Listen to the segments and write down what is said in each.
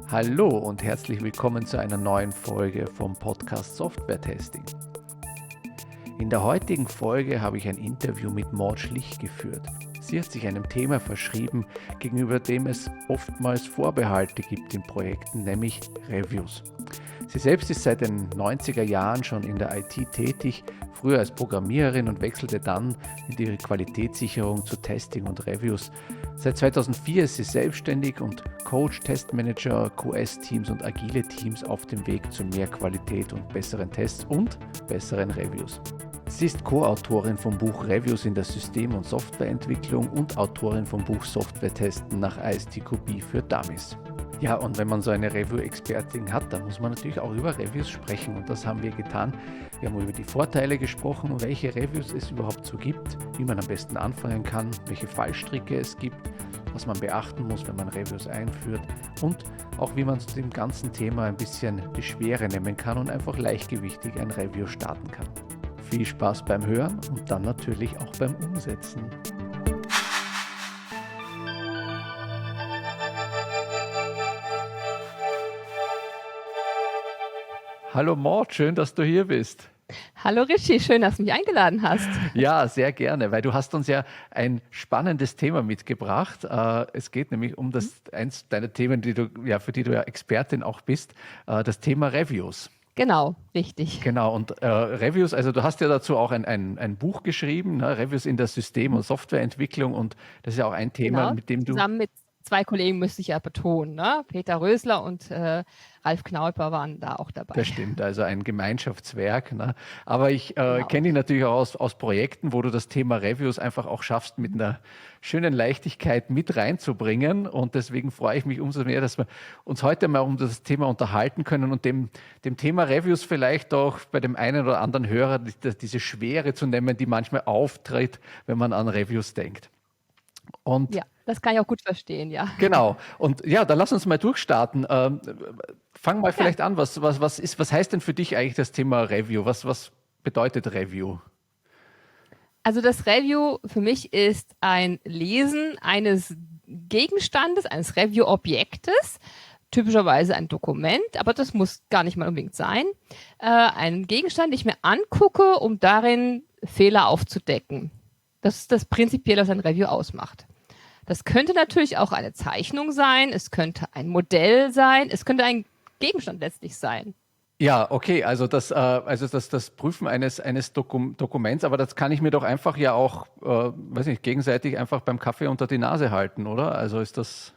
Hallo und herzlich willkommen zu einer neuen Folge vom Podcast Software Testing. In der heutigen Folge habe ich ein Interview mit Maud Schlich geführt. Sie hat sich einem Thema verschrieben, gegenüber dem es oftmals Vorbehalte gibt in Projekten, nämlich Reviews. Sie selbst ist seit den 90er Jahren schon in der IT tätig, früher als Programmiererin und wechselte dann in die Qualitätssicherung zu Testing und Reviews. Seit 2004 ist sie selbstständig und Coach, Testmanager, QS-Teams und agile Teams auf dem Weg zu mehr Qualität und besseren Tests und besseren Reviews. Sie ist Co-Autorin vom Buch Reviews in der System- und Softwareentwicklung und Autorin vom Buch Software-Testen nach ISTQB für Dummies. Ja, und wenn man so eine Review-Expertin hat, dann muss man natürlich auch über Reviews sprechen und das haben wir getan. Wir haben über die Vorteile gesprochen, welche Reviews es überhaupt so gibt, wie man am besten anfangen kann, welche Fallstricke es gibt, was man beachten muss, wenn man Reviews einführt und auch wie man zu dem ganzen Thema ein bisschen die Schwere nehmen kann und einfach leichtgewichtig ein Review starten kann. Viel Spaß beim Hören und dann natürlich auch beim Umsetzen. Hallo Maud, schön, dass du hier bist. Hallo Richie, schön, dass du mich eingeladen hast. Ja, sehr gerne, weil du hast uns ja ein spannendes Thema mitgebracht. Es geht nämlich um eins deiner Themen, für die du ja Expertin auch bist, das Thema Reviews. Genau, richtig. Genau, und Reviews, also du hast ja dazu auch ein Buch geschrieben, ne? Reviews in der System- und Softwareentwicklung und das ist ja auch ein Thema, Genau, mit dem du... zusammen mit zwei Kollegen müsste ich ja betonen, ne? Peter Rösler und Ralf Knauper waren da auch dabei. Das stimmt, also ein Gemeinschaftswerk. Ne? Aber ich Genau. kenne dich natürlich auch aus Projekten, wo du das Thema Reviews einfach auch schaffst, mit einer schönen Leichtigkeit mit reinzubringen. Und deswegen freue ich mich umso mehr, dass wir uns heute mal um das Thema unterhalten können und dem Thema Reviews vielleicht auch bei dem einen oder anderen Hörer diese Schwere zu nehmen, die manchmal auftritt, wenn man an Reviews denkt. Und ja, das kann ich auch gut verstehen, ja. genau. Und ja, dann lass uns mal durchstarten. Fang mal vielleicht an. Was heißt denn für dich eigentlich das Thema Review? Was bedeutet Review? Also das Review für mich ist ein Lesen eines Gegenstandes, eines Review-Objektes, typischerweise ein Dokument, aber das muss gar nicht mal unbedingt sein. Ein Gegenstand, den ich mir angucke, um darin Fehler aufzudecken. Das ist das Prinzipielle, was ein Review ausmacht. Das könnte natürlich auch eine Zeichnung sein, es könnte ein Modell sein, es könnte ein Gegenstand letztlich sein. Ja, okay, also das Prüfen eines Dokuments, aber das kann ich mir doch einfach ja auch, weiß nicht, gegenseitig einfach beim Kaffee unter die Nase halten, oder? Also ist das...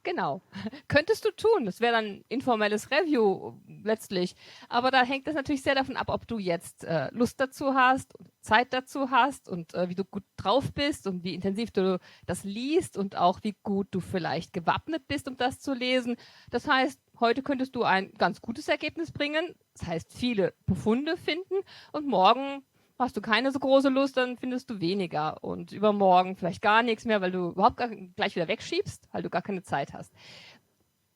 Genau. Könntest du tun. Das wäre dann informelles Review letztlich. Aber da hängt es natürlich sehr davon ab, ob du jetzt Lust dazu hast, Zeit dazu hast und wie du gut drauf bist und wie intensiv du das liest und auch wie gut du vielleicht gewappnet bist, um das zu lesen. Das heißt, heute könntest du ein ganz gutes Ergebnis bringen. Das heißt, viele Befunde finden und morgen hast du keine so große Lust, dann findest du weniger und übermorgen vielleicht gar nichts mehr, weil du überhaupt gleich wieder wegschiebst, weil du gar keine Zeit hast.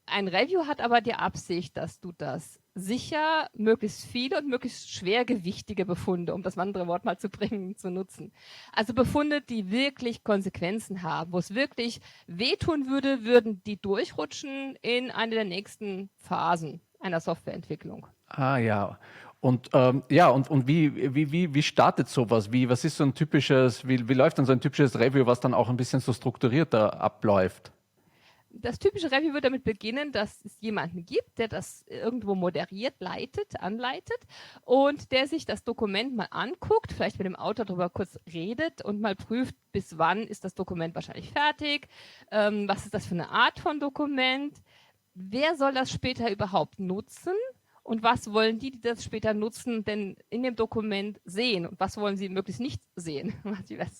Ein Review hat aber die Absicht, dass du das sicher möglichst viele und möglichst schwergewichtige Befunde, um das andere Wort mal zu bringen, zu nutzen. Also Befunde, die wirklich Konsequenzen haben, wo es wirklich wehtun würde, würden die durchrutschen in eine der nächsten Phasen einer Softwareentwicklung. Ah ja. Und und wie startet sowas? Was ist so ein typisches, wie läuft dann so ein typisches Review, was dann auch ein bisschen so strukturierter abläuft? Das typische Review wird damit beginnen, dass es jemanden gibt, der das irgendwo moderiert, anleitet und der sich das Dokument mal anguckt, vielleicht mit dem Autor darüber kurz redet und mal prüft, bis wann ist das Dokument wahrscheinlich fertig, was ist das für eine Art von Dokument, wer soll das später überhaupt nutzen und was wollen die das später nutzen, denn in dem Dokument sehen und was wollen sie möglichst nicht sehen,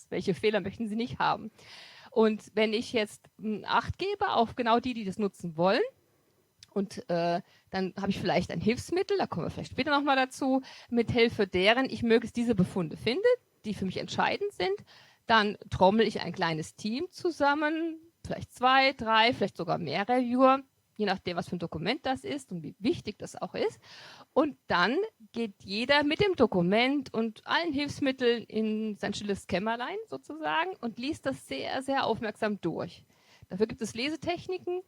welche Fehler möchten sie nicht haben. Und wenn ich jetzt Acht gebe auf genau die das nutzen wollen, und dann habe ich vielleicht ein Hilfsmittel, da kommen wir vielleicht später nochmal dazu, mit Hilfe deren ich möglichst diese Befunde finde, die für mich entscheidend sind, dann trommel ich ein kleines Team zusammen, vielleicht 2, 3, vielleicht sogar mehr Reviewer, je nachdem, was für ein Dokument das ist und wie wichtig das auch ist. Und dann geht jeder mit dem Dokument und allen Hilfsmitteln in sein stilles Kämmerlein sozusagen und liest das sehr, sehr aufmerksam durch. Dafür gibt es Lesetechniken,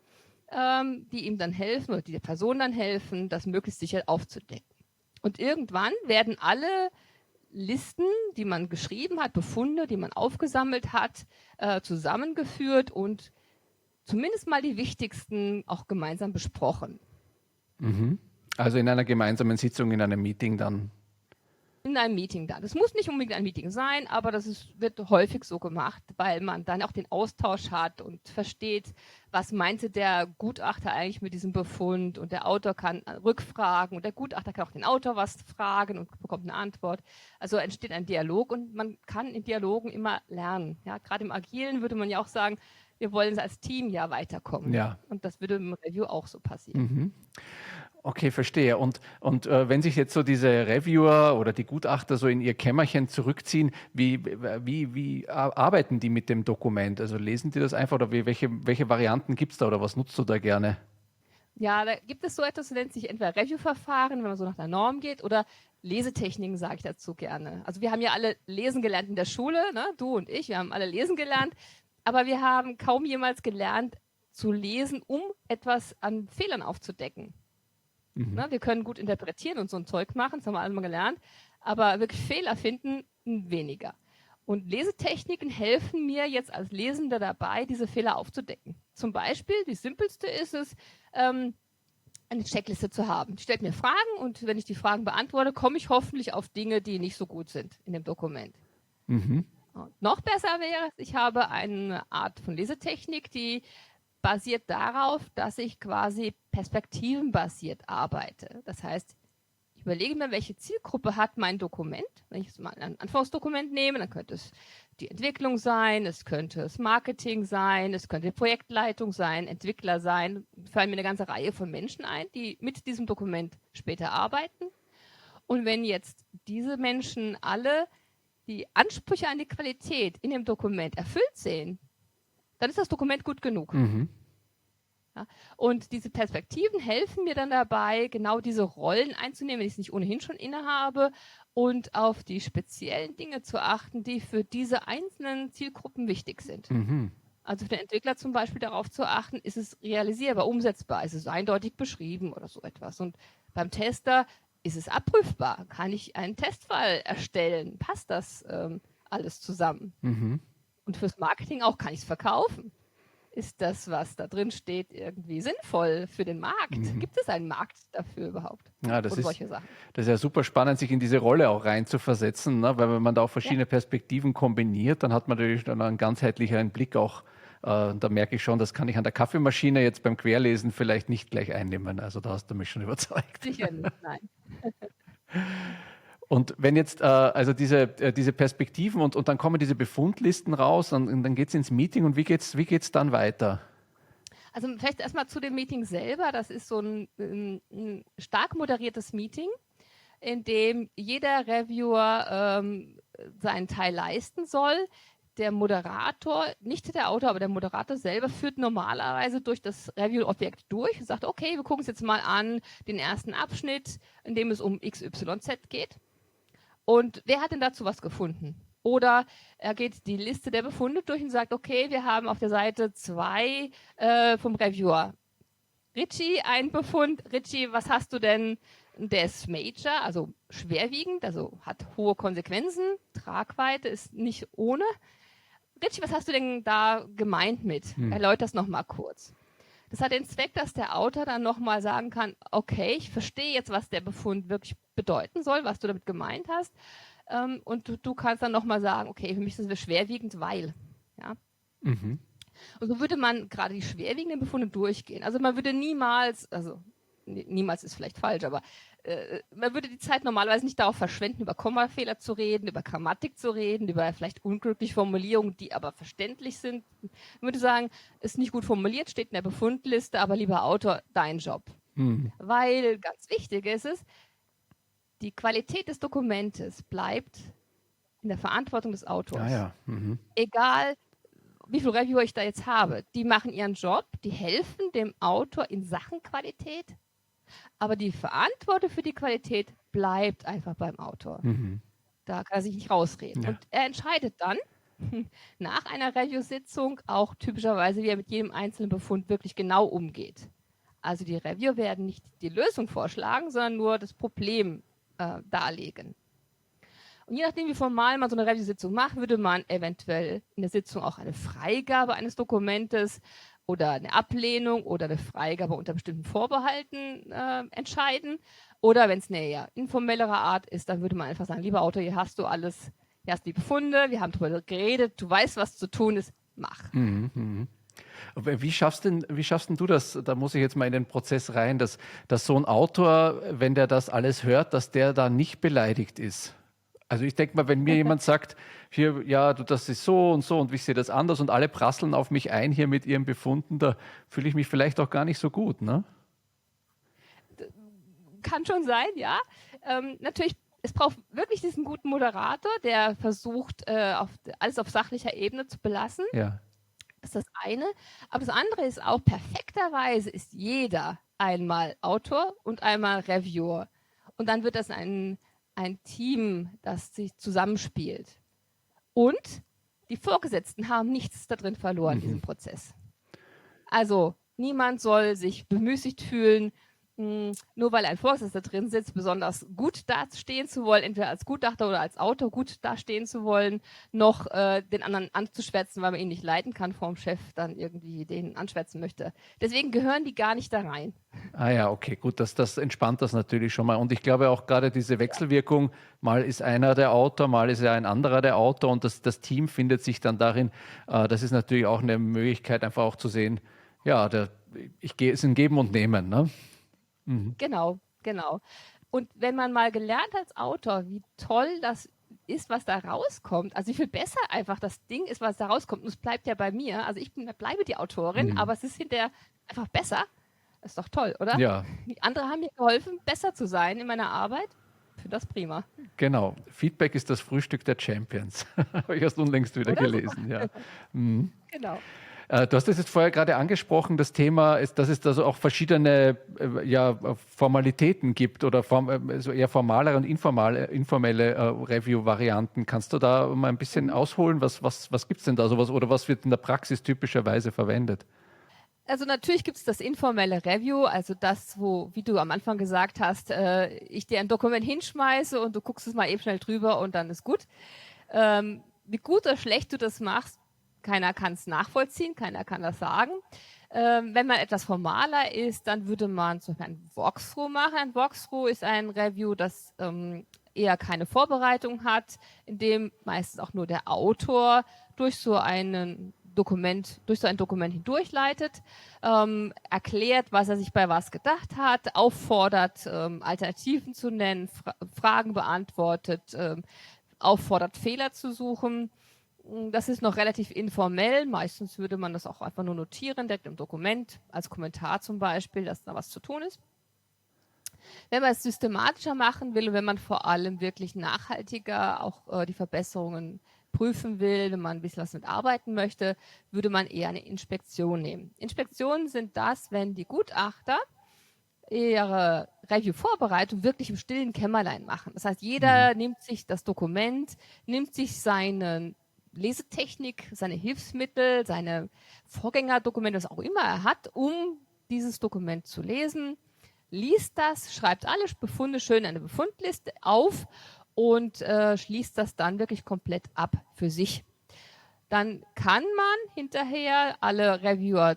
die ihm dann helfen oder die der Person dann helfen, das möglichst sicher aufzudecken. Und irgendwann werden alle Listen, die man geschrieben hat, Befunde, die man aufgesammelt hat, zusammengeführt und zumindest mal die wichtigsten auch gemeinsam besprochen. Mhm. Also in einer gemeinsamen Sitzung, in einem Meeting dann? In einem Meeting dann. Das muss nicht unbedingt ein Meeting sein, aber wird häufig so gemacht, weil man dann auch den Austausch hat und versteht, was meinte der Gutachter eigentlich mit diesem Befund, und der Autor kann rückfragen und der Gutachter kann auch den Autor was fragen und bekommt eine Antwort. Also entsteht ein Dialog und man kann in Dialogen immer lernen. Ja, gerade im Agilen würde man ja auch sagen, wir wollen als Team ja weiterkommen. Ja. Und das würde im Review auch so passieren. Mhm. Okay, verstehe. Und wenn sich jetzt so diese Reviewer oder die Gutachter so in ihr Kämmerchen zurückziehen, wie arbeiten die mit dem Dokument? Also lesen die das einfach oder welche Varianten gibt es da oder was nutzt du da gerne? Ja, da gibt es so etwas, das nennt sich entweder Review-Verfahren, wenn man so nach der Norm geht, oder Lesetechniken, sage ich dazu gerne. Also wir haben ja alle lesen gelernt in der Schule, ne? Du und ich, wir haben alle lesen gelernt, aber wir haben kaum jemals gelernt zu lesen, um etwas an Fehlern aufzudecken. Ne? Wir können gut interpretieren und so ein Zeug machen, das haben wir alle mal gelernt, aber wirklich Fehler finden weniger. Und Lesetechniken helfen mir jetzt als Lesender dabei, diese Fehler aufzudecken. Zum Beispiel, die simpelste ist es, eine Checkliste zu haben. Die stellt mir Fragen und wenn ich die Fragen beantworte, komme ich hoffentlich auf Dinge, die nicht so gut sind in dem Dokument. Mhm. Und noch besser wäre es, ich habe eine Art von Lesetechnik, die basiert darauf, dass ich quasi perspektivenbasiert arbeite. Das heißt, ich überlege mir, welche Zielgruppe hat mein Dokument. Wenn ich jetzt mal ein Anforderungsdokument nehme, dann könnte es die Entwicklung sein, es könnte das Marketing sein, es könnte die Projektleitung sein, Entwickler sein. Da fallen mir eine ganze Reihe von Menschen ein, die mit diesem Dokument später arbeiten. Und wenn jetzt diese Menschen alle die Ansprüche an die Qualität in dem Dokument erfüllt sehen, dann ist das Dokument gut genug. Mhm. Ja, und diese Perspektiven helfen mir dann dabei, genau diese Rollen einzunehmen, wenn ich es nicht ohnehin schon innehabe, und auf die speziellen Dinge zu achten, die für diese einzelnen Zielgruppen wichtig sind. Mhm. Also für den Entwickler zum Beispiel darauf zu achten, ist es realisierbar, umsetzbar, ist es eindeutig beschrieben oder so etwas. Und beim Tester ist es abprüfbar, kann ich einen Testfall erstellen, passt das alles zusammen? Mhm. Und fürs Marketing auch, kann ich es verkaufen? Ist das, was da drin steht, irgendwie sinnvoll für den Markt? Gibt es einen Markt dafür überhaupt? Ja, das Oder ist, solche Sachen. das ist ja super spannend, sich in diese Rolle auch reinzuversetzen, ne? Weil wenn man da auch verschiedene Perspektiven kombiniert, dann hat man natürlich dann einen ganzheitlicheren Blick auch. Da merke ich schon, das kann ich an der Kaffeemaschine jetzt beim Querlesen vielleicht nicht gleich einnehmen. Also da hast du mich schon überzeugt. Sicher nicht, nein. Und wenn jetzt also diese Perspektiven und dann kommen diese Befundlisten raus und dann geht es ins Meeting und wie geht's dann weiter? Also vielleicht erstmal zu dem Meeting selber. Das ist so ein stark moderiertes Meeting, in dem jeder Reviewer seinen Teil leisten soll. Der Moderator, nicht der Autor, aber der Moderator selber führt normalerweise durch das Review-Objekt durch und sagt, okay, wir gucken uns jetzt mal an den ersten Abschnitt, in dem es um XYZ geht. Und wer hat denn dazu was gefunden? Oder er geht die Liste der Befunde durch und sagt, okay, wir haben auf der Seite 2 vom Reviewer Richie einen Befund. Richie, was hast du denn? Der ist Major, also schwerwiegend, also hat hohe Konsequenzen. Tragweite ist nicht ohne. Richie, was hast du denn da gemeint mit? Erläutert das nochmal kurz. Das hat den Zweck, dass der Autor dann nochmal sagen kann, okay, ich verstehe jetzt, was der Befund wirklich bedeuten soll, was du damit gemeint hast. Und du kannst dann nochmal sagen, okay, für mich ist das schwerwiegend, weil. Ja. Mhm. Und so würde man gerade die schwerwiegenden Befunde durchgehen. Also man würde niemals, also niemals ist vielleicht falsch, aber man würde die Zeit normalerweise nicht darauf verschwenden, über Kommafehler zu reden, über Grammatik zu reden, über vielleicht unglückliche Formulierungen, die aber verständlich sind. Man würde sagen, ist nicht gut formuliert, steht in der Befundliste, aber lieber Autor, dein Job. Weil ganz wichtig ist es, die Qualität des Dokumentes bleibt in der Verantwortung des Autors. Ah, ja. Egal, wie viele Reviewer ich da jetzt habe, die machen ihren Job, die helfen dem Autor in Sachen Qualität, aber die Verantwortung für die Qualität bleibt einfach beim Autor. Da kann er sich nicht rausreden. Ja. Und er entscheidet dann, nach einer Review-Sitzung auch typischerweise, wie er mit jedem einzelnen Befund wirklich genau umgeht. Also die Reviewer werden nicht die Lösung vorschlagen, sondern nur das Problem darlegen. Und je nachdem, wie formal man so eine Review-Sitzung macht, würde man eventuell in der Sitzung auch eine Freigabe eines Dokumentes oder eine Ablehnung oder eine Freigabe unter bestimmten Vorbehalten entscheiden. Oder wenn es eine eher informellere Art ist, dann würde man einfach sagen, lieber Autor, hier hast du alles, hier hast du die Befunde, wir haben darüber geredet, du weißt, was zu tun ist, mach. Wie schaffst denn du das? Da muss ich jetzt mal in den Prozess rein, dass so ein Autor, wenn der das alles hört, dass der da nicht beleidigt ist. Also ich denke mal, wenn mir jemand sagt, hier, ja, du, das ist so und ich sehe das anders und alle prasseln auf mich ein hier mit ihren Befunden, da fühle ich mich vielleicht auch gar nicht so gut, ne? Kann schon sein, ja. Natürlich, es braucht wirklich diesen guten Moderator, der versucht, alles auf sachlicher Ebene zu belassen. Ja. Das ist das eine. Aber das andere ist auch, perfekterweise ist jeder einmal Autor und einmal Reviewer. Und dann wird das ein Team, das sich zusammenspielt. Und die Vorgesetzten haben nichts da drin verloren in diesem Prozess. Also niemand soll sich bemüßigt fühlen, nur weil ein Vorgesetzter drin sitzt, besonders gut dastehen zu wollen, entweder als Gutachter oder als Autor gut dastehen zu wollen, noch den anderen anzuschwätzen, weil man ihn nicht leiten kann, vorm Chef dann irgendwie den anschwätzen möchte. Deswegen gehören die gar nicht da rein. Ah ja, okay, gut, das entspannt das natürlich schon mal. Und ich glaube auch gerade diese Wechselwirkung, mal ist einer der Autor, mal ist ja ein anderer der Autor und das Team findet sich dann darin. Das ist natürlich auch eine Möglichkeit, einfach auch zu sehen, ja, es ist ein Geben und Nehmen, ne? Genau. Und wenn man mal gelernt als Autor, wie toll das ist, was da rauskommt, also wie viel besser einfach das Ding ist, was da rauskommt, und es bleibt ja bei mir, also bleibe die Autorin, aber es ist hinterher einfach besser, ist doch toll, oder? Ja. Die anderen haben mir geholfen, besser zu sein in meiner Arbeit, ich finde das prima. Genau, Feedback ist das Frühstück der Champions, habe ich erst unlängst wieder gelesen, ja. Genau. Du hast das jetzt vorher gerade angesprochen, das Thema ist, dass es da so auch verschiedene Formalitäten gibt oder so eher formale und informelle Review-Varianten. Kannst du da mal ein bisschen ausholen? Was gibt es denn da sowas oder was wird in der Praxis typischerweise verwendet? Also natürlich gibt es das informelle Review, also das, wie du am Anfang gesagt hast, ich dir ein Dokument hinschmeiße und du guckst es mal eben schnell drüber und dann ist gut. Wie gut oder schlecht du das machst, keiner kann es nachvollziehen, keiner kann das sagen. Wenn man etwas formaler ist, dann würde man zum Beispiel ein Walkthrough machen. Ein Walkthrough ist ein Review, das eher keine Vorbereitung hat, in dem meistens auch nur der Autor durch so ein Dokument hindurchleitet, erklärt, was er sich bei was gedacht hat, auffordert, Alternativen zu nennen, Fragen beantwortet, auffordert, Fehler zu suchen. Das ist noch relativ informell. Meistens würde man das auch einfach nur notieren, direkt im Dokument, als Kommentar zum Beispiel, dass da was zu tun ist. Wenn man es systematischer machen will und wenn man vor allem wirklich nachhaltiger auch die Verbesserungen prüfen will, wenn man ein bisschen was mit arbeiten möchte, würde man eher eine Inspektion nehmen. Inspektionen sind das, wenn die Gutachter ihre Review-Vorbereitung wirklich im stillen Kämmerlein machen. Das heißt, jeder nimmt sich das Dokument, nimmt sich seine Lesetechnik, seine Hilfsmittel, seine Vorgängerdokumente, was auch immer er hat, um dieses Dokument zu lesen, liest das, schreibt alle Befunde schön in eine Befundliste auf und schließt das dann wirklich komplett ab für sich. Dann kann man hinterher alle Reviewer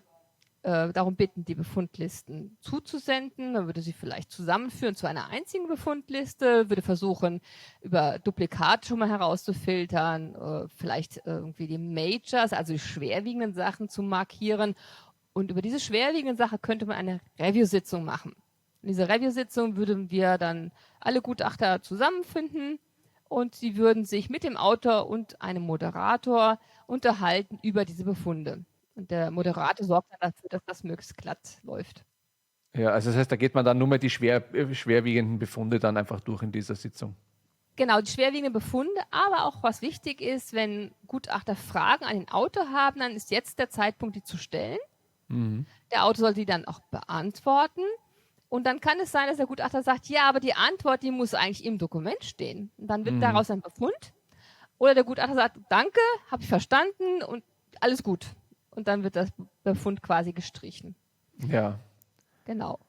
darum bitten, die Befundlisten zuzusenden. Man würde sie vielleicht zusammenführen zu einer einzigen Befundliste, würde versuchen, über Duplikate schon mal herauszufiltern, vielleicht irgendwie die Majors, also die schwerwiegenden Sachen zu markieren. Und über diese schwerwiegenden Sachen könnte man eine Review-Sitzung machen. In dieser Review-Sitzung würden wir dann alle Gutachter zusammenfinden und sie würden sich mit dem Autor und einem Moderator unterhalten über diese Befunde. Und der Moderator sorgt dann dafür, dass das möglichst glatt läuft. Ja, also das heißt, da geht man dann nur mal die schwerwiegenden Befunde dann einfach durch in dieser Sitzung. Genau, die schwerwiegenden Befunde, aber auch was wichtig ist, wenn Gutachter Fragen an den Autor haben, dann ist jetzt der Zeitpunkt, die zu stellen. Der Autor soll die dann auch beantworten. Und dann kann es sein, dass der Gutachter sagt, ja, aber die Antwort, die muss eigentlich im Dokument stehen. Und dann wird daraus ein Befund. Oder der Gutachter sagt, danke, habe ich verstanden und alles gut. Und dann wird das Befund quasi gestrichen. Ja. Genau.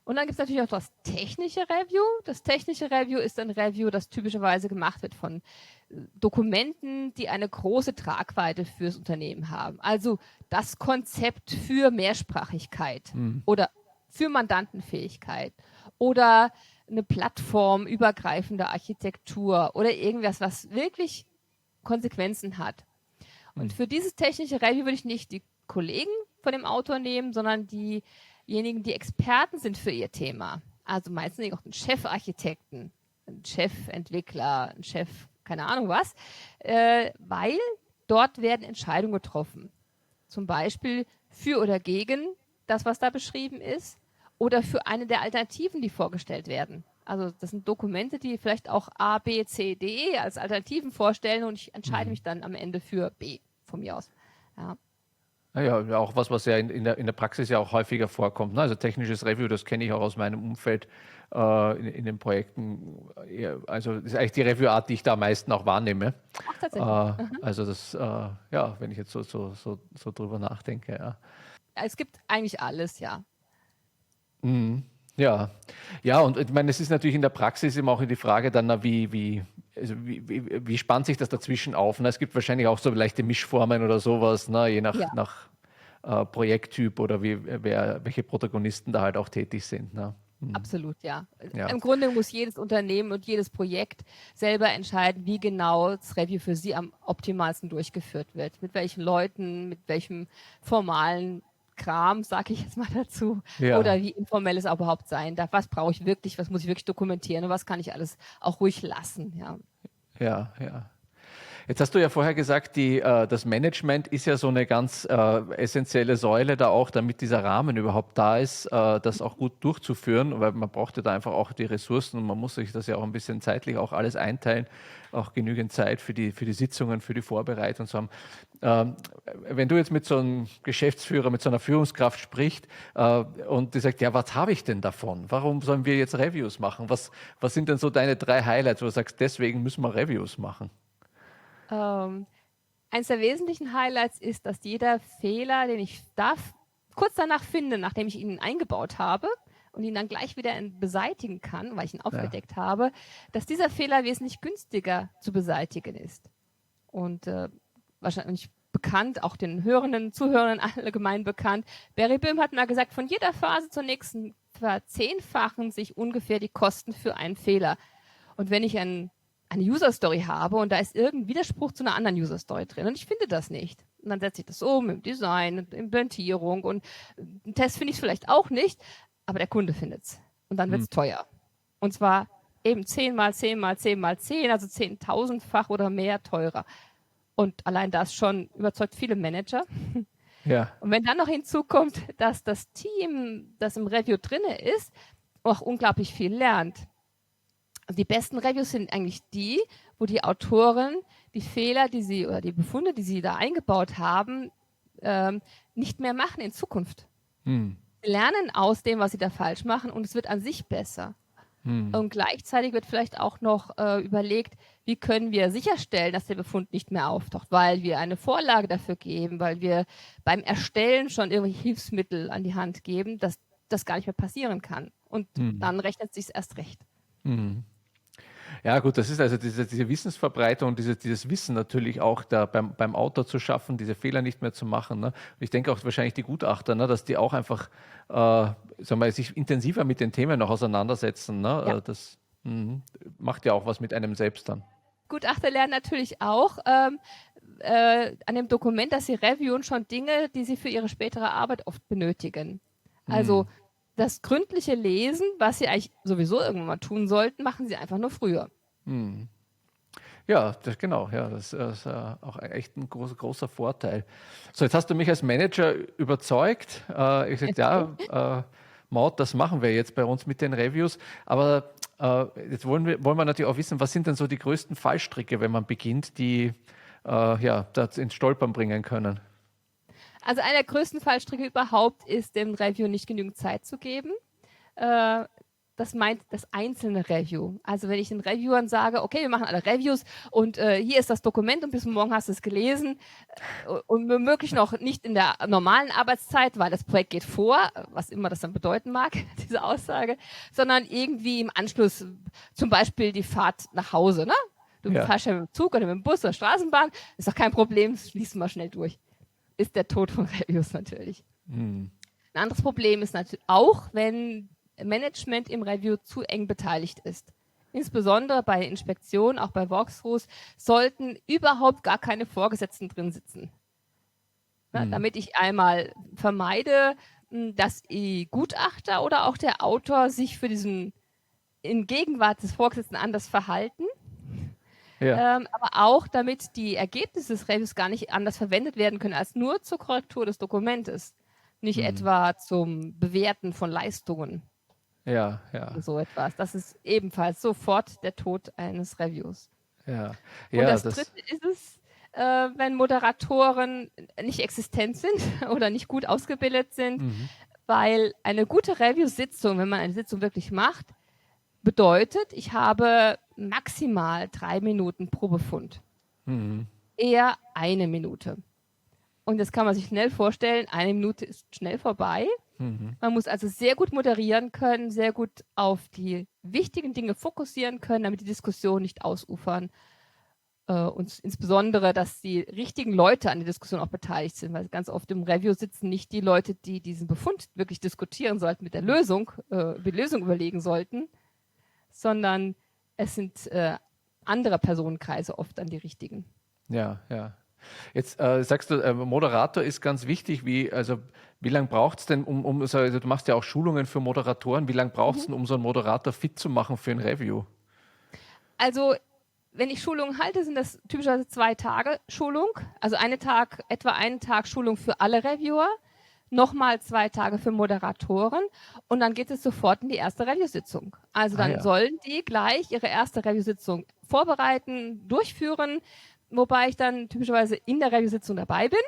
Und dann gibt es natürlich auch das technische Review. Das technische Review ist ein Review, das typischerweise gemacht wird von Dokumenten, die eine große Tragweite fürs Unternehmen haben. Also das Konzept für Mehrsprachigkeit oder für Mandantenfähigkeit oder eine plattformübergreifende Architektur oder irgendwas, was wirklich Konsequenzen hat. Und für dieses technische Review würde ich nicht die Kollegen von dem Autor nehmen, sondern diejenigen, die Experten sind für ihr Thema. Also meistens auch einen Chefarchitekten, einen Chefentwickler, einen Chef, keine Ahnung was, weil dort werden Entscheidungen getroffen. Zum Beispiel für oder gegen das, was da beschrieben ist, oder für eine der Alternativen, die vorgestellt werden. Also das sind Dokumente, die vielleicht auch A, B, C, D als Alternativen vorstellen und ich entscheide mich dann am Ende für B von mir aus. Ja. Ja, auch was ja in der Praxis ja auch häufiger vorkommt. Ne? Also technisches Review, das kenne ich auch aus meinem Umfeld in den Projekten. Also das ist eigentlich die Review-Art, die ich da am meisten auch wahrnehme. Ach, tatsächlich. Also das, ja, wenn ich jetzt so drüber nachdenke, ja. Es gibt eigentlich alles, ja. Ja, ja, und ich meine, es ist natürlich in der Praxis immer auch die Frage dann, na, wie spannt sich das dazwischen auf? Ne? Es gibt wahrscheinlich auch so leichte Mischformen oder sowas, ne? Je nach Projekttyp oder welche Protagonisten da halt auch tätig sind. Ne? Absolut, ja. Ja. Im Grunde muss jedes Unternehmen und jedes Projekt selber entscheiden, wie genau das Review für sie am optimalsten durchgeführt wird. Mit welchen Leuten, mit welchem formalen Kram, sage ich jetzt mal dazu, Ja. oder wie informell es auch überhaupt sein darf. Was brauche ich wirklich, was muss ich wirklich dokumentieren und was kann ich alles auch ruhig lassen. Ja. Ja, ja. Jetzt hast du ja vorher gesagt, das Management ist ja so eine ganz essentielle Säule da auch, damit dieser Rahmen überhaupt da ist, das auch gut durchzuführen, weil man braucht ja da einfach auch die Ressourcen und man muss sich das ja auch ein bisschen zeitlich auch alles einteilen, auch genügend Zeit für die Sitzungen, für die Vorbereitung zu haben. Wenn du jetzt mit so einem Geschäftsführer, mit so einer Führungskraft sprichst und die sagt, ja, was habe ich denn davon? Warum sollen wir jetzt Reviews machen? Was sind denn so deine 3 Highlights, wo du sagst, deswegen müssen wir Reviews machen? Eines der wesentlichen Highlights ist, dass jeder Fehler, den ich kurz danach finde, nachdem ich ihn eingebaut habe und ihn dann gleich wieder beseitigen kann, weil ich ihn aufgedeckt habe, dass dieser Fehler wesentlich günstiger zu beseitigen ist. Und wahrscheinlich bekannt, auch den Hörenden, Zuhörern allgemein bekannt. Barry Boehm hat mal gesagt, von jeder Phase zur nächsten verzehnfachen sich ungefähr die Kosten für einen Fehler. Und wenn ich eine User-Story habe und da ist irgendein Widerspruch zu einer anderen User-Story drin und ich finde das nicht. Und dann setze ich das um im Design, in Implementierung und einen Test finde ich es vielleicht auch nicht, aber der Kunde findet es. Und dann wird es teuer. Und zwar eben 10 mal 10 mal 10 mal 10, also 10.000-fach oder mehr teurer. Und allein das schon überzeugt viele Manager. Ja. Und wenn dann noch hinzukommt, dass das Team, das im Review drinne ist, auch unglaublich viel lernt. Also die besten Reviews sind eigentlich die, wo die Autoren die Fehler, oder die Befunde, die sie da eingebaut haben, nicht mehr machen in Zukunft. Sie lernen aus dem, was sie da falsch machen und es wird an sich besser. Und gleichzeitig wird vielleicht auch noch überlegt, wie können wir sicherstellen, dass der Befund nicht mehr auftaucht, weil wir eine Vorlage dafür geben, weil wir beim Erstellen schon irgendwelche Hilfsmittel an die Hand geben, dass das gar nicht mehr passieren kann. Und dann rechnet es sich erst recht. Ja gut, das ist also diese Wissensverbreitung und dieses Wissen natürlich auch da beim Autor zu schaffen, diese Fehler nicht mehr zu machen. Ne? Und ich denke auch wahrscheinlich die Gutachter, ne, dass die auch einfach sagen wir, sich intensiver mit den Themen noch auseinandersetzen. Ne? Ja. Das macht ja auch was mit einem selbst dann. Gutachter lernen natürlich auch an dem Dokument, dass sie reviewen, schon Dinge, die sie für ihre spätere Arbeit oft benötigen. Also das gründliche Lesen, was sie eigentlich sowieso irgendwann mal tun sollten, machen sie einfach nur früher. Ja, genau. Ja, das ist auch echt ein großer Vorteil. So, jetzt hast du mich als Manager überzeugt. Ich sagte, Maud, das machen wir jetzt bei uns mit den Reviews. Aber jetzt wollen wir natürlich auch wissen, was sind denn so die größten Fallstricke, wenn man beginnt, die das ins Stolpern bringen können? Also einer der größten Fallstricke überhaupt ist, dem Review nicht genügend Zeit zu geben. Das das meint das einzelne Review. Also wenn ich den Reviewern sage, okay, wir machen alle Reviews und hier ist das Dokument und bis morgen hast du es gelesen und womöglich noch nicht in der normalen Arbeitszeit, weil das Projekt geht vor, was immer das dann bedeuten mag, diese Aussage, sondern irgendwie im Anschluss, zum Beispiel die Fahrt nach Hause, ne? Du fährst ja mit dem Zug oder mit dem Bus oder Straßenbahn, ist doch kein Problem, schließen wir schnell durch. Ist der Tod von Reviews natürlich. Ein anderes Problem ist natürlich auch, wenn Management im Review zu eng beteiligt ist. Insbesondere bei Inspektionen, auch bei Walkthroughs, sollten überhaupt gar keine Vorgesetzten drin sitzen. Ja, damit ich einmal vermeide, dass die Gutachter oder auch der Autor sich für diesen in Gegenwart des Vorgesetzten anders verhalten. Ja. Aber auch, damit die Ergebnisse des Reviews gar nicht anders verwendet werden können als nur zur Korrektur des Dokumentes. Nicht etwa zum Bewerten von Leistungen. Ja. So etwas. Das ist ebenfalls sofort der Tod eines Reviews. Ja. Und das Dritte ist es, wenn Moderatoren nicht existent sind oder nicht gut ausgebildet sind, weil eine gute Review-Sitzung, wenn man eine Sitzung wirklich macht, bedeutet, ich habe maximal 3 Minuten pro Befund. Eher 1 Minute. Und das kann man sich schnell vorstellen, 1 Minute ist schnell vorbei. Man muss also sehr gut moderieren können, sehr gut auf die wichtigen Dinge fokussieren können, damit die Diskussion nicht ausufern. Und insbesondere, dass die richtigen Leute an der Diskussion auch beteiligt sind, weil ganz oft im Review sitzen nicht die Leute, die diesen Befund wirklich diskutieren sollten, mit der Lösung, die Lösung überlegen sollten, sondern es sind andere Personenkreise oft an die richtigen. Ja. Jetzt sagst du, Moderator ist ganz wichtig. Wie lange braucht es denn, also du machst ja auch Schulungen für Moderatoren, wie lange braucht es denn, um so einen Moderator fit zu machen für ein Review? Also, wenn ich Schulungen halte, sind das typischerweise 2 Tage Schulung. Also etwa einen Tag Schulung für alle Reviewer, nochmal 2 Tage für Moderatoren und dann geht es sofort in die erste Review-Sitzung. Also dann sollen die gleich ihre erste Review-Sitzung vorbereiten, durchführen, wobei ich dann typischerweise in der Review-Sitzung dabei bin.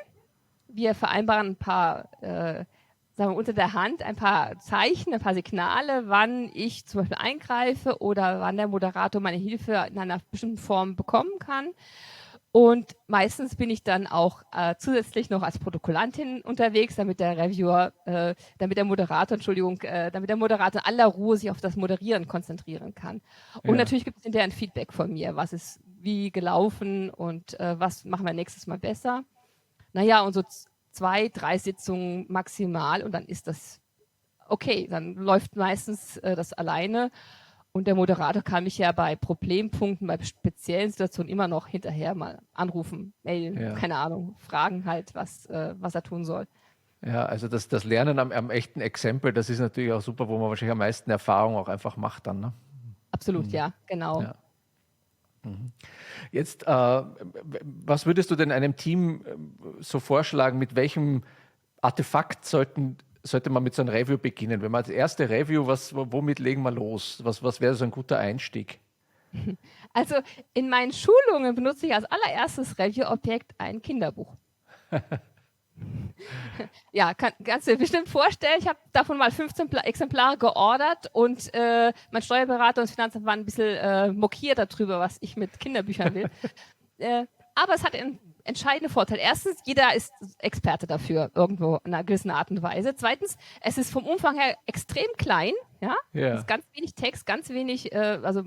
Wir vereinbaren ein paar, sagen wir unter der Hand, ein paar Zeichen, ein paar Signale, wann ich zum Beispiel eingreife oder wann der Moderator meine Hilfe in einer bestimmten Form bekommen kann. Und meistens bin ich dann auch zusätzlich noch als Protokollantin unterwegs, damit der Moderator in aller Ruhe sich auf das Moderieren konzentrieren kann. Und natürlich gibt es hinterher ein Feedback von mir, was ist wie gelaufen und was machen wir nächstes Mal besser. Naja, und so 2, 3 Sitzungen maximal und dann ist das okay. Dann läuft meistens das alleine. Und der Moderator kann mich ja bei Problempunkten, bei speziellen Situationen immer noch hinterher mal anrufen, mailen, keine Ahnung, fragen halt, was er tun soll. Ja, also das Lernen am echten Exempel, das ist natürlich auch super, wo man wahrscheinlich am meisten Erfahrung auch einfach macht dann, ne? Absolut, ja, genau. Ja. Jetzt, was würdest du denn einem Team so vorschlagen, mit welchem Artefakt sollte man mit so einem Review beginnen? Wenn man als erste Review, womit legen wir los? Was wäre so ein guter Einstieg? Also in meinen Schulungen benutze ich als allererstes Review-Objekt ein Kinderbuch. Ja, kannst du dir bestimmt vorstellen, ich habe davon mal 15 Exemplare geordert und mein Steuerberater und das Finanzamt waren ein bisschen mokiert darüber, was ich mit Kinderbüchern will. Aber es hat einen entscheidenden Vorteil. Erstens, jeder ist Experte dafür, irgendwo in einer gewissen Art und Weise. Zweitens, es ist vom Umfang her extrem klein. Ja? Es ist ganz wenig Text, ganz wenig, also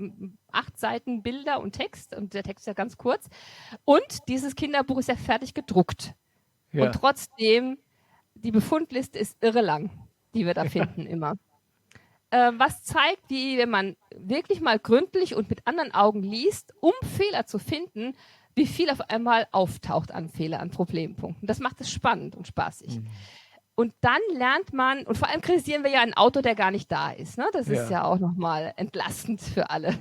8 Seiten Bilder und Text und der Text ist ja ganz kurz. Und dieses Kinderbuch ist ja fertig gedruckt. Ja. Und trotzdem, die Befundliste ist irre lang, die wir da finden immer. Was zeigt, wie, wenn man wirklich mal gründlich und mit anderen Augen liest, um Fehler zu finden, wie viel auf einmal auftaucht an Fehler, an Problempunkten. Das macht es spannend und spaßig. Und dann lernt man, und vor allem kritisieren wir ja einen Autor, der gar nicht da ist. Ne? Das ist ja auch nochmal entlastend für alle.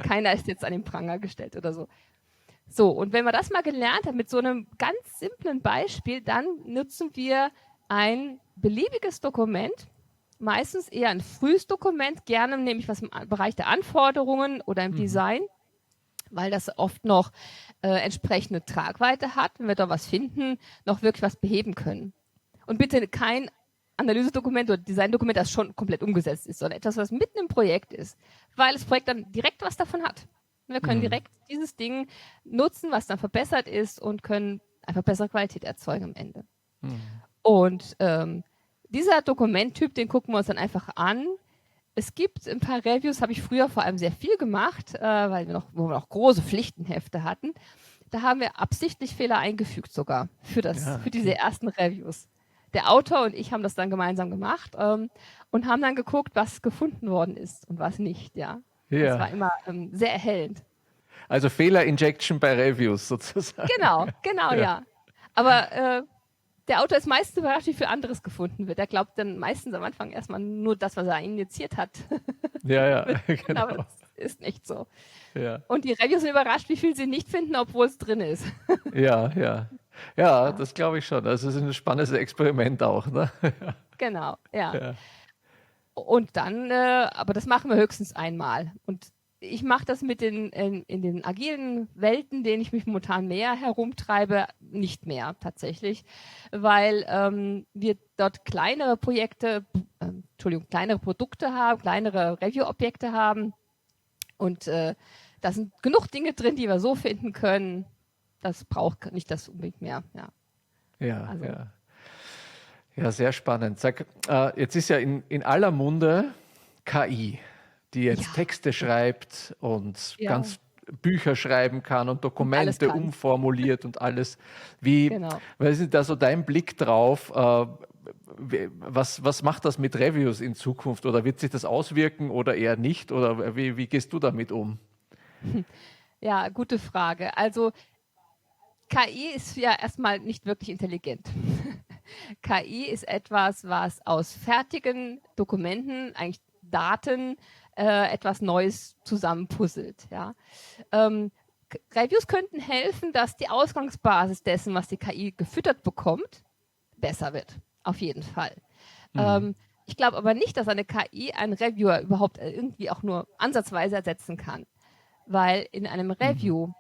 Keiner ist jetzt an den Pranger gestellt oder so. So, und wenn man das mal gelernt hat mit so einem ganz simplen Beispiel, dann nutzen wir ein beliebiges Dokument, meistens eher ein frühes Dokument, gerne nämlich was im Bereich der Anforderungen oder im Design, weil das oft noch entsprechende Tragweite hat, wenn wir da was finden, noch wirklich was beheben können. Und bitte kein Analysedokument oder Designdokument, das schon komplett umgesetzt ist, sondern etwas, was mitten im Projekt ist, weil das Projekt dann direkt was davon hat. Wir können direkt dieses Ding nutzen, was dann verbessert ist und können einfach bessere Qualität erzeugen am Ende. Und dieser Dokumenttyp, den gucken wir uns dann einfach an. Es gibt ein paar Reviews, habe ich früher vor allem sehr viel gemacht, wo wir noch große Pflichtenhefte hatten. Da haben wir absichtlich Fehler eingefügt sogar für diese ersten Reviews. Der Autor und ich haben das dann gemeinsam gemacht und haben dann geguckt, was gefunden worden ist und was nicht. Ja. Das war immer sehr erhellend. Also Fehler-Injection bei Reviews sozusagen. Genau, ja. Aber der Autor ist meistens überrascht, wie viel anderes gefunden wird. Er glaubt dann meistens am Anfang erstmal nur das, was er injiziert hat. Ja, genau. Aber das ist nicht so. Ja. Und die Reviews sind überrascht, wie viel sie nicht finden, obwohl es drin ist. Ja, das glaube ich schon. Also es ist ein spannendes Experiment auch. Ne? Genau, ja. Und dann, aber das machen wir höchstens einmal. Und ich mache das in den agilen Welten, denen ich mich momentan mehr herumtreibe, nicht mehr tatsächlich, weil wir dort kleinere Produkte haben, kleinere Review-Objekte haben und da sind genug Dinge drin, die wir so finden können. Das braucht nicht das unbedingt mehr. Ja, sehr spannend. Sag, jetzt ist ja in aller Munde KI, die jetzt Texte schreibt und ganz Bücher schreiben kann und Dokumente umformuliert und alles. Was ist da so dein Blick drauf? Was macht das mit Reviews in Zukunft? Oder wird sich das auswirken oder eher nicht? Oder wie gehst du damit um? Ja, gute Frage. Also KI ist ja erstmal nicht wirklich intelligent. KI ist etwas, was aus fertigen Dokumenten, eigentlich Daten, etwas Neues zusammenpuzzelt. Ja. Reviews könnten helfen, dass die Ausgangsbasis dessen, was die KI gefüttert bekommt, besser wird. Auf jeden Fall. Ich glaube aber nicht, dass eine KI einen Reviewer überhaupt irgendwie auch nur ansatzweise ersetzen kann. Weil in einem Review,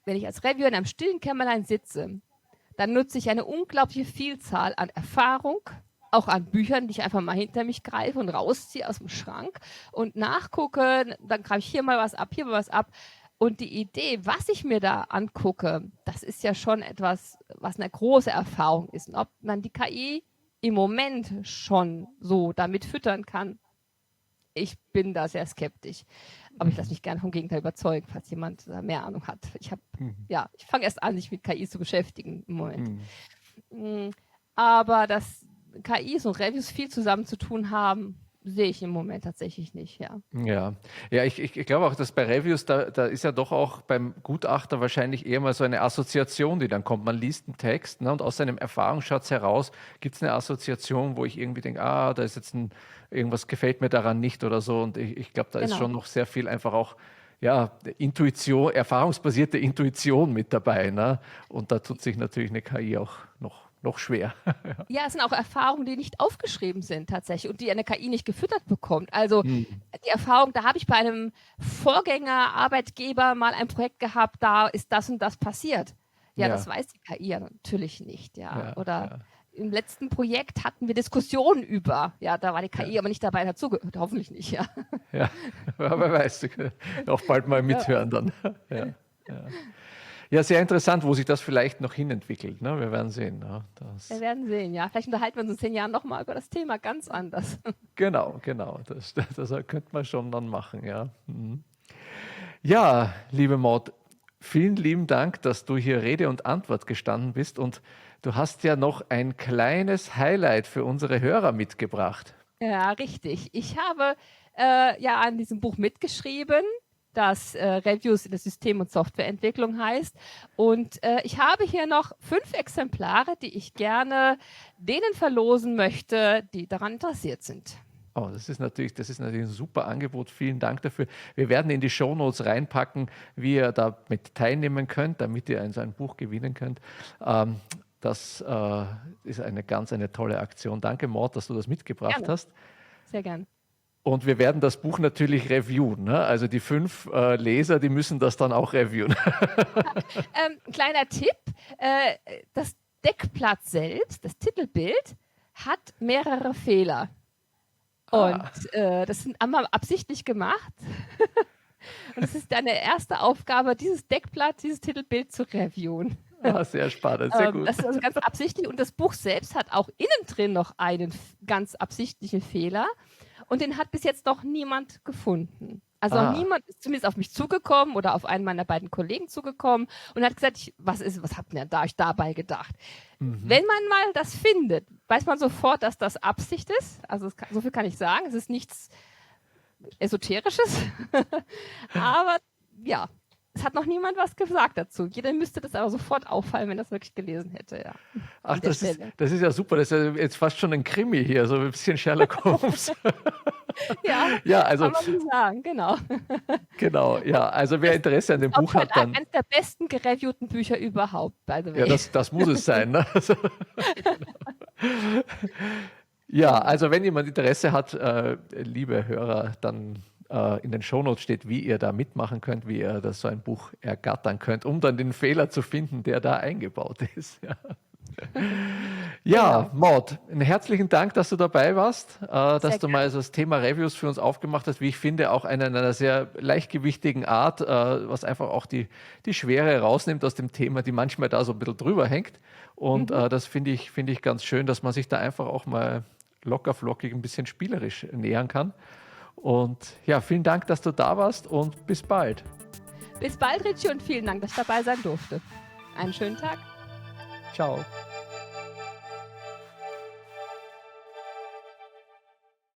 wenn ich als Reviewer in einem stillen Kämmerlein sitze, dann nutze ich eine unglaubliche Vielzahl an Erfahrung, auch an Büchern, die ich einfach mal hinter mich greife und rausziehe aus dem Schrank und nachgucke, dann greife ich hier mal was ab, hier mal was ab. Und die Idee, was ich mir da angucke, das ist ja schon etwas, was eine große Erfahrung ist. Und ob man die KI im Moment schon so damit füttern kann, ich bin da sehr skeptisch. Aber ich lasse mich gerne vom Gegenteil überzeugen, falls jemand da mehr Ahnung hat. Ich fange erst an, mich mit KI zu beschäftigen im Moment. Aber dass KIs und Reviews viel zusammen zu tun haben, sehe ich im Moment tatsächlich nicht, Ja, ich glaube auch, dass bei Reviews, da ist ja doch auch beim Gutachter wahrscheinlich eher mal so eine Assoziation, die dann kommt. Man liest einen Text, ne, und aus seinem Erfahrungsschatz heraus gibt es eine Assoziation, wo ich irgendwie denke, da ist jetzt irgendwas gefällt mir daran nicht oder so. Und ich glaube, da ist schon noch sehr viel einfach auch Intuition, erfahrungsbasierte Intuition mit dabei. Ne? Und da tut sich natürlich eine KI auch noch schwer. Ja, es sind auch Erfahrungen, die nicht aufgeschrieben sind tatsächlich und die eine KI nicht gefüttert bekommt. Also die Erfahrung, da habe ich bei einem Vorgängerarbeitgeber mal ein Projekt gehabt, da ist das und das passiert. Ja, das weiß die KI ja natürlich nicht. Oder im letzten Projekt hatten wir Diskussionen über. Ja, da war die KI aber nicht dabei, hat zugehört. Hoffentlich nicht, Ja, wer weiß, auch bald mal mithören dann. Ja, sehr interessant, wo sich das vielleicht noch hinentwickelt. Ne? Wir werden sehen. Ne? Wir werden sehen, ja. Vielleicht unterhalten wir uns in 10 Jahren nochmal über das Thema ganz anders. Genau. Das könnte man schon dann machen, ja. Ja, liebe Maud, vielen lieben Dank, dass du hier Rede und Antwort gestanden bist. Und du hast ja noch ein kleines Highlight für unsere Hörer mitgebracht. Ja, richtig. Ich habe an diesem Buch mitgeschrieben, das Reviews in der System- und Softwareentwicklung heißt. Und ich habe hier noch 5 Exemplare, die ich gerne denen verlosen möchte, die daran interessiert sind. Oh, das ist natürlich ein super Angebot. Vielen Dank dafür. Wir werden in die Shownotes reinpacken, wie ihr damit teilnehmen könnt, damit ihr so ein Buch gewinnen könnt. Das ist eine tolle Aktion. Danke, Maud, dass du das mitgebracht hast. Sehr gern. Und wir werden das Buch natürlich reviewen. Ne? Also die 5 Leser, die müssen das dann auch reviewen. Kleiner Tipp, das Deckblatt selbst, das Titelbild, hat mehrere Fehler. Und das sind einmal absichtlich gemacht. Und es ist deine erste Aufgabe, dieses Deckblatt, dieses Titelbild zu reviewen. Sehr spannend, sehr gut. Das ist also ganz absichtlich. Und das Buch selbst hat auch innen drin noch einen ganz absichtlichen Fehler. Und den hat bis jetzt noch niemand gefunden. Also noch niemand ist zumindest auf mich zugekommen oder auf einen meiner beiden Kollegen zugekommen und hat gesagt, was habt ihr da euch dabei gedacht? Wenn man mal das findet, weiß man sofort, dass das Absicht ist. Also so viel kann ich sagen. Es ist nichts Esoterisches. Aber ja, es hat noch niemand was gesagt dazu. Jeder müsste das aber sofort auffallen, wenn das wirklich gelesen hätte. Ja. Ach, das ist ja super. Das ist ja jetzt fast schon ein Krimi hier, so ein bisschen Sherlock Holmes. Ja, also, kann man so sagen, genau. Genau, ja. Also wer Interesse an dem Buch hat, dann... Eines der besten gereviewten Bücher überhaupt, by the way. Ja, das muss es sein. Ne? Also, ja, also wenn jemand Interesse hat, liebe Hörer, dann in den Shownotes steht, wie ihr da mitmachen könnt, wie ihr das so ein Buch ergattern könnt, um dann den Fehler zu finden, der da eingebaut ist. Ja, Maud, einen herzlichen Dank, dass du dabei warst, dass du mal so das Thema Reviews für uns aufgemacht hast, wie ich finde, auch in einer sehr leichtgewichtigen Art, was einfach auch die Schwere rausnimmt aus dem Thema, die manchmal da so ein bisschen drüber hängt. Und das finde ich ganz schön, dass man sich da einfach auch mal locker flockig ein bisschen spielerisch nähern kann. Und ja, vielen Dank, dass du da warst und bis bald. Bis bald, Richie, und vielen Dank, dass ich dabei sein durfte. Einen schönen Tag. Ciao.